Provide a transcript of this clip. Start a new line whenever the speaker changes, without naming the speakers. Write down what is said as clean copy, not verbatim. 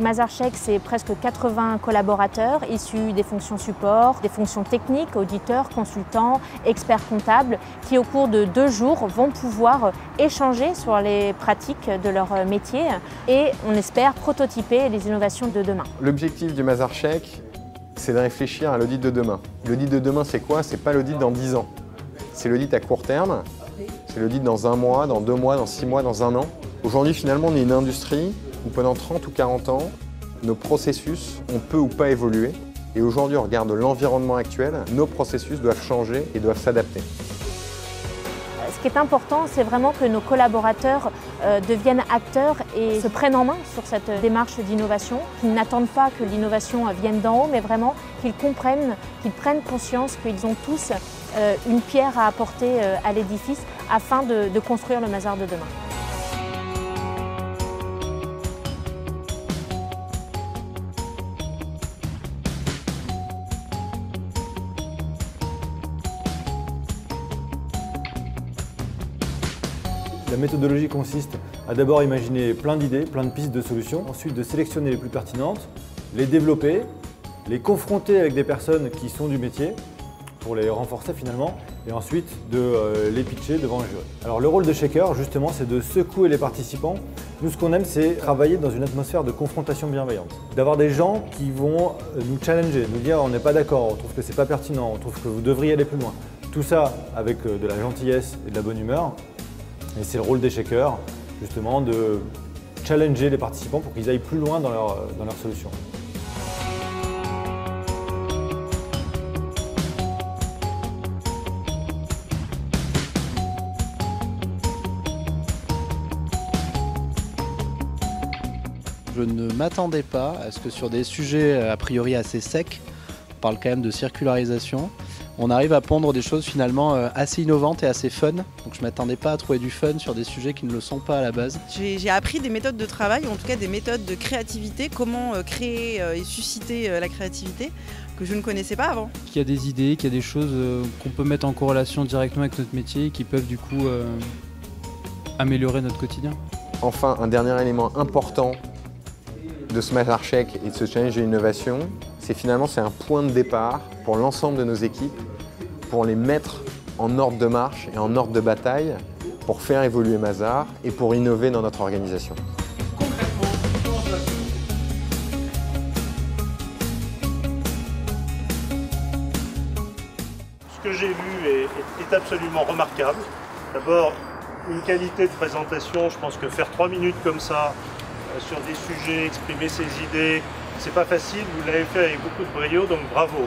Mazarchek, c'est presque 80 collaborateurs issus des fonctions support, des fonctions techniques, auditeurs, consultants, experts comptables, qui au cours de 2 jours vont pouvoir échanger sur les pratiques de leur métier et on espère prototyper les innovations de demain.
L'objectif du Mazarchek, c'est de réfléchir à l'audit de demain. L'audit de demain, c'est quoi? C'est pas l'audit dans 10 ans. C'est l'audit à court terme, c'est l'audit dans 1 mois, dans 2 mois, dans 6 mois, dans 1 an. Aujourd'hui, finalement, on est une industrie où pendant 30 ou 40 ans, nos processus ont peu ou pas évolué. Et aujourd'hui, on regarde l'environnement actuel, nos processus doivent changer et doivent s'adapter.
Ce qui est important, c'est vraiment que nos collaborateurs deviennent acteurs et se prennent en main sur cette démarche d'innovation, qu'ils n'attendent pas que l'innovation vienne d'en haut, mais vraiment qu'ils comprennent, qu'ils prennent conscience qu'ils ont tous une pierre à apporter à l'édifice afin de construire le Mazars de demain.
La méthodologie consiste à d'abord imaginer plein d'idées, plein de pistes de solutions, ensuite de sélectionner les plus pertinentes, les développer, les confronter avec des personnes qui sont du métier pour les renforcer finalement, et ensuite de les pitcher devant un jury. Alors le rôle de Shaker, justement, c'est de secouer les participants. Nous, ce qu'on aime, c'est travailler dans une atmosphère de confrontation bienveillante. D'avoir des gens qui vont nous challenger, nous dire on n'est pas d'accord, on trouve que c'est pas pertinent, on trouve que vous devriez aller plus loin. Tout ça avec de la gentillesse et de la bonne humeur. Et c'est le rôle des Shakers, justement, de challenger les participants pour qu'ils aillent plus loin dans leur solution.
Je ne m'attendais pas à ce que sur des sujets a priori assez secs, on parle quand même de circularisation, on arrive à pondre des choses finalement assez innovantes et assez fun. Donc je ne m'attendais pas à trouver du fun sur des sujets qui ne le sont pas à la base.
J'ai appris des méthodes de travail, ou en tout cas des méthodes de créativité, comment créer et susciter la créativité que je ne connaissais pas avant.
Qu'il y a des idées, qu'il y a des choses qu'on peut mettre en corrélation directement avec notre métier et qui peuvent du coup améliorer notre quotidien.
Enfin, un dernier élément important de ce Mazarchek et de ce challenge de l'innovation, c'est finalement un point de départ pour l'ensemble de nos équipes, pour les mettre en ordre de marche et en ordre de bataille, pour faire évoluer Mazars et pour innover dans notre organisation.
Ce que j'ai vu est absolument remarquable. D'abord, une qualité de présentation, je pense que faire 3 minutes comme ça, sur des sujets, exprimer ses idées, c'est pas facile, vous l'avez fait avec beaucoup de brio, donc bravo.